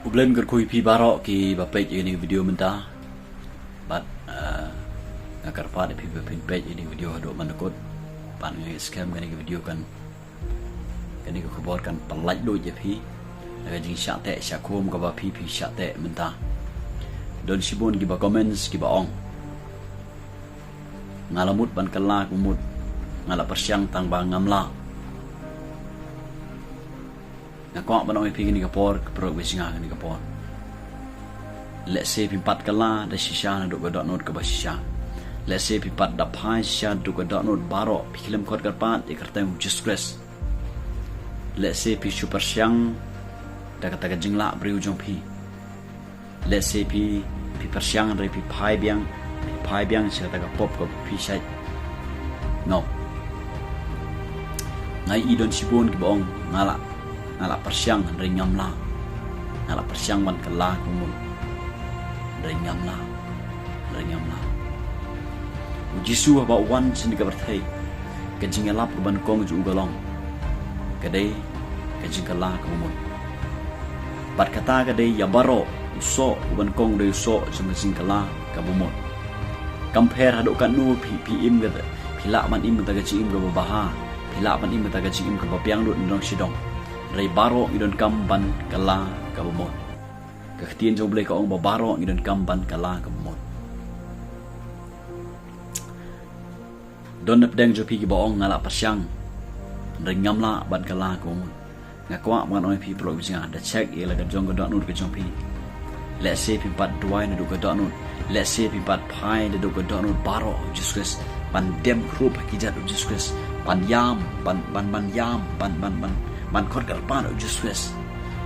Ublen kerkui pi barok ki bapej ini video mentah. Bat ngakar pada pi bapej page ini video dok manakut. Pan ngai scam kani video kan. Kani ko khabar kan palaj do je pi. Naga jingshisha te syakum ka ba pi syak te mentah. Don sibun ki ba comments ki ba ong. Ngalamut ban kala kumut. Ngala pyrshang tang ba ngamla. Ngakwa ba noi pi ni kapor pro wisinga ni kapor. Let's say pimpat kala da shisha na dok dot note ka ba shisha. Let's say pimpat da phai shisha dok dot note baro pikilam khot karpat e kartem disgrace. Let's say pi pyrshang da kata jingla briu jong pi. Let's say pi pyrshang re pi phai biang sa ta ka pop ka pi sai. No. Ngai idon sibun ki bong ngala pyrshang hynrei ngam la. Ngala pyrshang ban kala kumul. Hynrei ngam la. Ujisu ba wan sin ka berthai. Ka jingalap ban kong ju galong. Kadai ka jingkala kumul. Bat kata kadai ya baro uso ban kong de uso sem jingkala ka bumut. Compare hadok kan nu pi im ga pila man im ta ga chi im ga baha. Pila man im ta ga chi im ka piang lut ndong sidong. Rai baro idon kamban kala kabamut. Kakhtien jong blai ka ong baro idon kamban kala kabamut. Don napdeng jo pi ki baong ngala pyrshang. Hynrei ngam la ban kala kabamut. Ngakwa man oi pi pro bijang da check ila ka jong ga nut ka jong pi. Let's say pimpat duai na do ka nut. Let's say pimpat phai na do ka nut baro Jesus ban dem krup kijat Jesus ban yam ban yam ban khot karpan Jesus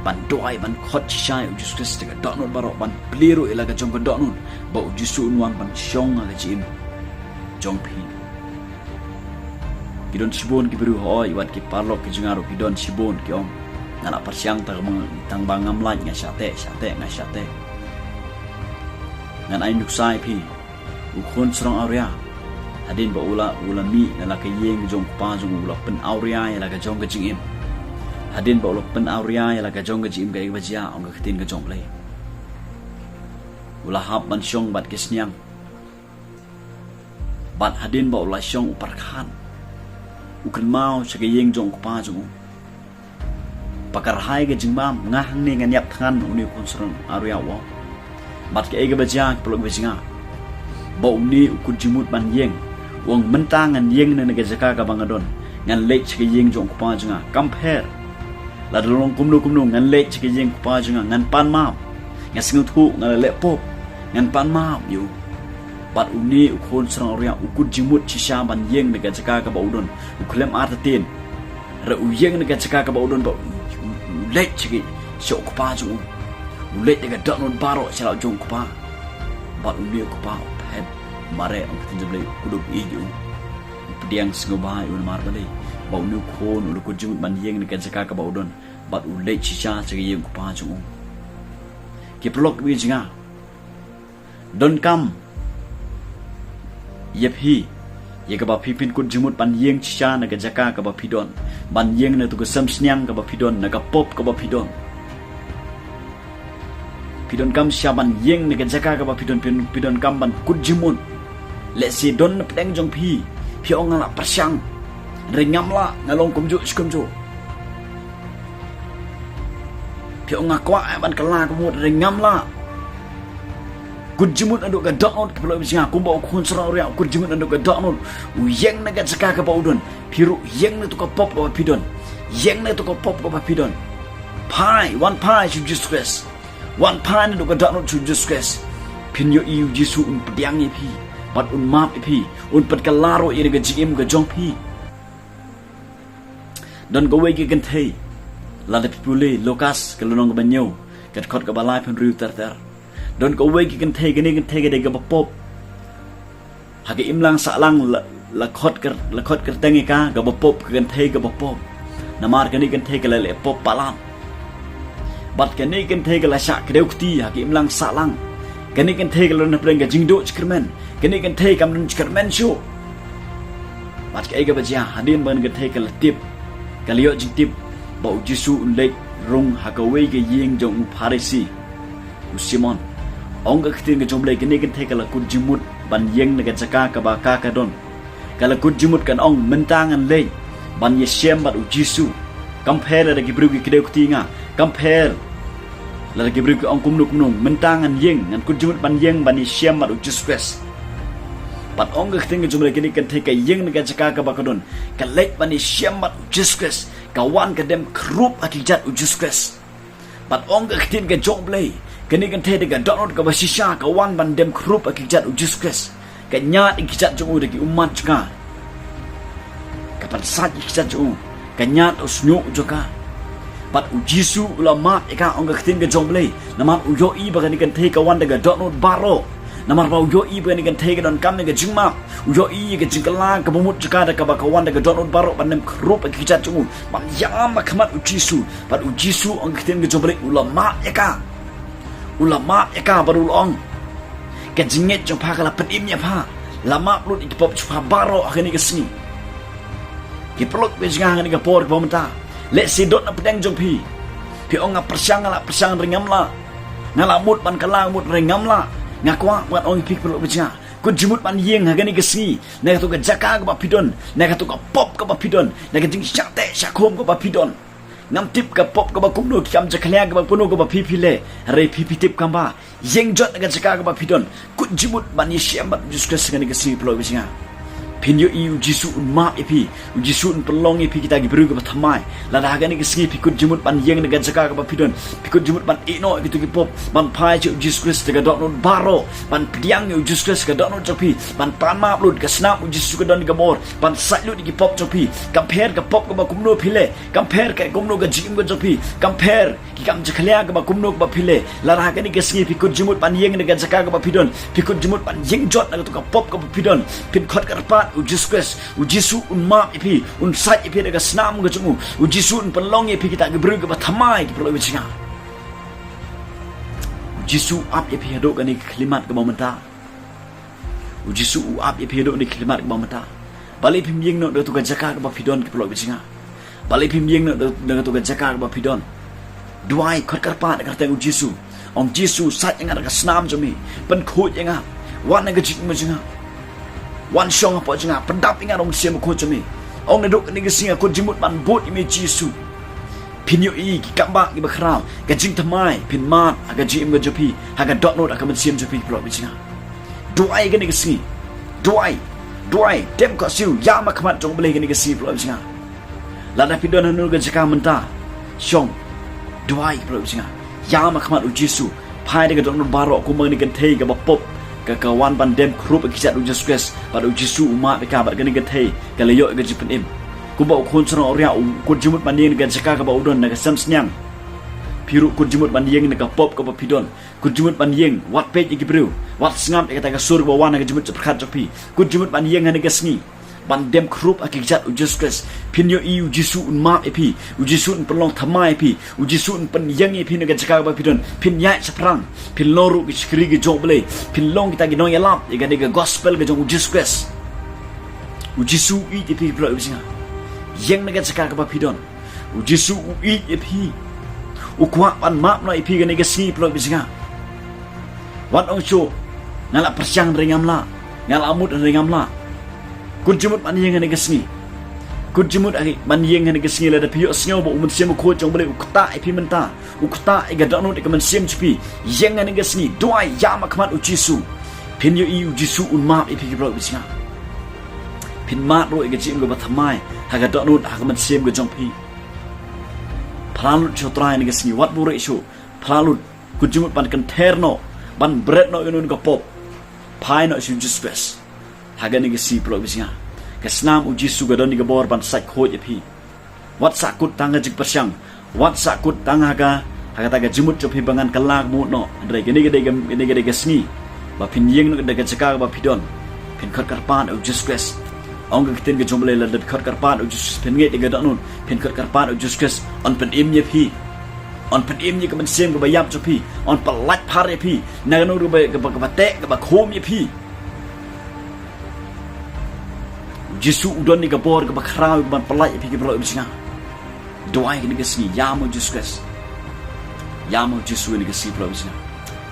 ban doai ban khot chishai Jesus te ka nut baro ban pliru ila ka jong ka nut ba Jesus unwan ban shong ga jim jong pi. Kidon sibun ki beru hoi wat ki paralok ki jingaro kidon sibun ki ong ngala pyrshang tang bangam laj nga syate ngan ai nuksai pi ukhon srong auria hadin ba ula mi na la ka yeng jong pa jong ula pen auria ya la ka jong ka jingim hadin ba ula pen auria ya la ka jong ka jingim ka ibajia ong ka khtin ka jong play ula hap ban shong bat kisnyang bat hadin ba ula shong uparkhan Kynmaw sa kayeng jong pa jong pakarhay ka jingbam ngahang ni nganyap than uni konsron aruya wo bat ka ega baja pelok basinga ba umni ukujimut ban yeng wong mentangan yeng na nagajaka ka bangadon ngan lech sa kayeng jong pa jonga compare la dolong kumnu ngan lech sa kayeng pa jonga ngan pan ma ngasngutu ngan le pop ngan pan ma yu bat uni ukon serang orang ukujimut shisha ban yeng nega jaka ka baudon uklem artatin ra uyeng nega jaka ka baudon ba lech chigi syok pa jung lech nega danon baro sala jong pa bat uni pa pet mare ang tinjable kudup iju pediang sngobai un mar bale ba uni kon ukujimut ban yeng nega jaka ka baudon bat lech shisha chigi yeng pa jung ki plok wi jinga don kam yep hi ye ka ba pipin kun jimut ban yeng chicha na ka jaka ka ba pidon ban yeng na tu ka samsnyang ka ba pidon na ka pop ka ba pidon kam syaban yeng na ka jaka ka ba pidon kam ban kun jimut let's say don na pedeng jong pi ong ngala pyrshang ringam la ngalong kumju ong ngakwa ban kala kumut ringam la kujimut anduk ka download ke pelok bisinga kumba ukun serang ria kujimut anduk ka download uyeng na ka jaka ka baudon piru yeng na tu ka pop ka pidon yeng na tu ka pop ka pidon one pie should just stress one pie anduk ka download should just stress pinyo iu jisu un pediang pi pat un map pi un pat ka laro ire ka jim ka jong pi don go we ki kan thei la de pipule lokas ka lonong ka banyo kat khot ka balai pen riu ter don ko we ki kan thei ka de ka pop hage imlang sa lang la khot ker tengi ka ka pop kan thei ka pop namar kan thei ka le pop palam bat kan thei ka la sha kreukti hage imlang sa lang kan thei ka lon pleng ka jingdu chkermen kan thei kam nun chkermen shu bat ka ega baja hadin ban ka thei ka la tip ka liyo jing tip ba jisu lek rung hakawe ke yeng jong Pharisi Simon ong ka khtin ke jomble ke ne kan the kala kujimut ban yeng ne ka jaka ka ba ka don kala kujimut kan ong mentangan le ban ye shem bat Jisu compare la ki bru ki kede kutinga compare la ki bru ki ong kumnu mentangan yeng ngan kujimut ban yeng ban ye shem bat Jesus But ong ka khtin ke jomble ke ne kan the ka yeng ne ka jaka ka ba ka don ka lek ban ye shem bat Jesus kawan ka dem krup akijat Jesus But ong ka khtin ke jomble Kini kan teh dengan donor ke basisha kawan bandem krup akijat ujuskus kanyat ikijat jung deki umat juga kapan sat ikijat jung kanyat usnyu juga pat ujisu ulama eka ong katin ke jomble namar uyoi bagani kan teh kawan dengan donor baro namar ba uyoi bagani kan teh don kam dengan jingma uyoi ke jingkala kabamut juga ada kawan dengan donor baro bandem krup akijat jung mam yam kamat ujisu pat ujisu ong katin ke jomble ulama eka ulama eka baru long ke jinget jong pa kala pedim pa lama plut ikpop chupa baro akani ke sini ki pelok bejang ni ke por bomta le si dot na pedang jong pi ong persang ringam la ngala mut ban kala mut ringam la ngakwa buat ong pi pelok bejang ku jimut ban yeng akani ke sini na ka to ke jaka ke ba pidon na ka to ke pop ke ba pidon na ka jingshisha te syakom ke ba pidon ngam tip ka pop ka ba kumno ki kam jakhlya ka ba puno ka ba pipile re pipi tip kamba yeng jot ka jaka ka ba pidon ku jimut ban ye shemat Jesus ngani ka si plo bisinga pinyo iu jisu unma epi jisu un pelong epi kita gi beru ka thamai la da ga ni ka si pi ku jimut ban yeng ka jaka ka ba pidon pi ku jimut ban ino gitu ki pop ban pai chu Jesus ka dot non baro ban pdiang yu Jesus ka dot non chopi ban pan ma blut ka snap Jesus ka don ka bor ban salut ki pop chopi compare ka pop ka ba kumno phile compare ka kumno ka jim ka chopi compare ki kam jakhlya ka ba kumno ka ba phile la da ga ni ka si pi ku jimut ban yeng ka jaka ka ba pidon pi ku jimut ban yeng jot na ka pop ka ba pidon pin khot ka pat Jesus ujisu unma ipi unsat ipi daga snam ga chungu ujisu un pelong ipi kita ge bru ga thamai ki perlo bichinga ujisu ap ipi hado ga ni klimat ga momenta ujisu ap ipi hado ni klimat ga momenta bali pim yeng no tu ga jaka ga pidon ki perlo bichinga bali pim yeng no tu ga jaka ga pidon duai khot karpa daga teng ujisu ong jisu sat yang ga snam jami pen khut yang wan ga jik majinga wan shong apa jenga pendap ingat ong siam ko chami ong ne dok ni ga singa ko jimut ban bot ime jisu pinyo i ki kamba ki bakrao ga jing thamai pin mat aga jim ga jopi haga dot not aga man siam jopi pro bichinga duai ga ni ga singi duai dem ko siu ya ma khamat jong bele ga ni ga si pro bichinga la da pidon nu ga jaka menta shong duai pro bichinga ya ma khamat u jisu phai de ga dot not baro ko mang ni ga thei ga ba pop kawan bandem krup kisat Jesus pada Jisu umat mereka bat gani gathei kalayo ga jipen im ku ba khon sro ria ku jimut banding ga jaka ka ba udon na sam snyang piru ku jimut banding na ka pop ka ba pidon ku jimut banding wat page gi bru wat ngam ka ta ga sur ba wan ga jimut prakhat jopi ku jimut banding na ga sngi bandem krup akijat Jesus pinyo iu Jisu unma epi Jisu un pelong thamai epi Jisu un pen yang epi na ga jaka ba pidon pin yai saprang pin loru ki skri gi joble pin long kita gi no yalap ga ga gospel ga jong Jesus Jisu i epi bro bisinga yang na ga jaka ba pidon Jisu i epi ukwa pan map no epi ga ga si bro bisinga wan ong chu ngala persyang ringam la ngala amut ringam la kujimut man yeng ne gasngi kujimut agi man yeng ne gasngi la da iohsngew bo um siam ko jong bele ukta epi menta ukta ga da no de man siam chpi yeng ne gasngi duai ya ma khamat ujisu pin yo i ujisu un ma epi bro bisinga pin ma ro ga jim go ba thamai ha ga da no ha man siam go jong pi phalut chotrai ne gasngi wat bure shu phalut kujimut ban kan terno ban bread no yun go pop pai no shu just haga ni si pro bisinga kasnam ujisu ga don ni ga bor ban sak khoj epi wat sakut tanga jik persyang wat sakut tanga ga haga ta ga jimut chopi bangan kalak mu no andre gini ga sngi ba pin yeng no ga jaka ba pidon pin khot karpan Jesus ong ga kiten ga jomble la da khot karpan Jesus pin nge ga don pin khot karpan Jesus on pen im ye pi on pen im ye ga man sem ga ba yap chopi on palat phar ye pi na no ru ba ga te ga ba khom ye pi Jisu udon ni ga bor ga bakrau ban palai pi ga bro bisinga doai ni ga singi ya mo Jesus Yamo Jisu ni kasi pulawis na.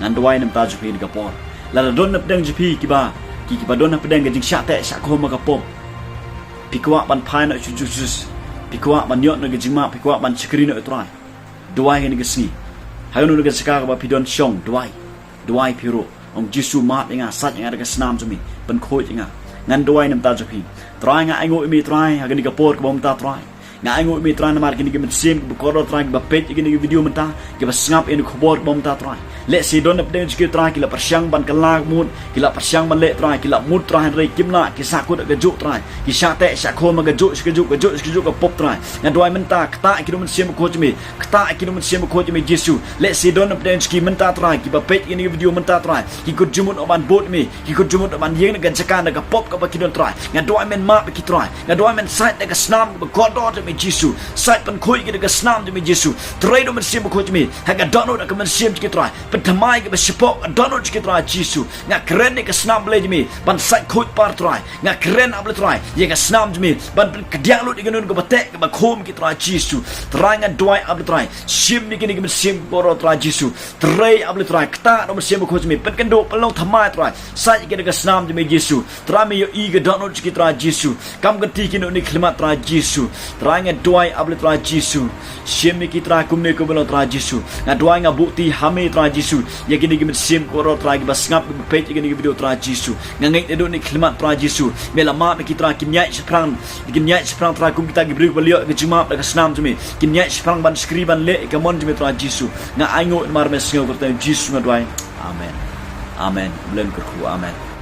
Nganduay nam tajuk ni kapor. Lala don na pedang jipi kiba don na pedang jinghisha te sakho makapom. Pikwa ban pai na jujus. Pikwa ban yot na jingma pikwa ban chikri na utrai. Duai ni kasi. Hayo nu gasaka ba pidon shong duai piro. Om Jisu mat inga sat inga dekat senam jumi ban khoi inga. Nganduay nam tajuk ni. Try nga aingo imi try agani kapor kabom ta try. Nga aingo imi try na mar kini kemesim bukoro try ba page kini video menta ke basngap ini khobor bom ta try. Let si don update sikit try kila pyrshang ban kalag mut kila pyrshang ban le try kila mut try hynrei Kynmaw kisakut gajuk try kisha te sakho ma gajuk ka pop try ngadoi menta kta kinu men sim ko jmi kta kinu men sim ko jmi Jisu let si don update sikit menta try ki ba page ini video menta try ki kut jumut oban bot mi ki kut jumut oban yeng ga jakan ga pop ka ba kidon try ngadoi men ma ki try ngadoi men site ga snam ba godot mi Jisu site pan khoi ga snam mi Jisu try do men sim ko jmi ha ga download ka men sim ki try Pentamai ke bersepok download sikit try Jisu ngak keren ni ke senam boleh jemi ban sat khut par try ngak keren boleh try ye ke senam jemi ban kediang lut igunun ke betek ke bakhom ki try Jisu try ngan duai boleh try sim ni kini ke sim boro try Jisu try boleh try kta no sim ko jemi pen kendok pelong thamai try sat ke senam jemi Jisu try me yo i ke download sikit try Jisu kam geti kini ni khlimat try Jisu try ngan duai boleh try Jisu sim ni ki try kumne ko belong try Jisu ngan duai ngak bukti hame try Jisu ya kini kita sim koro try kita ngap page kini video try Jisu ngangai edo ni khlimat try Jisu melama kita kinyai seprang try kum kita gibri beliau ke jumap ke senam jemi kinyai seprang ban skriban le ke mon jemi try Jisu nga aingo mar mesngew kerta Jisu ngadwai amen bulan kerku amen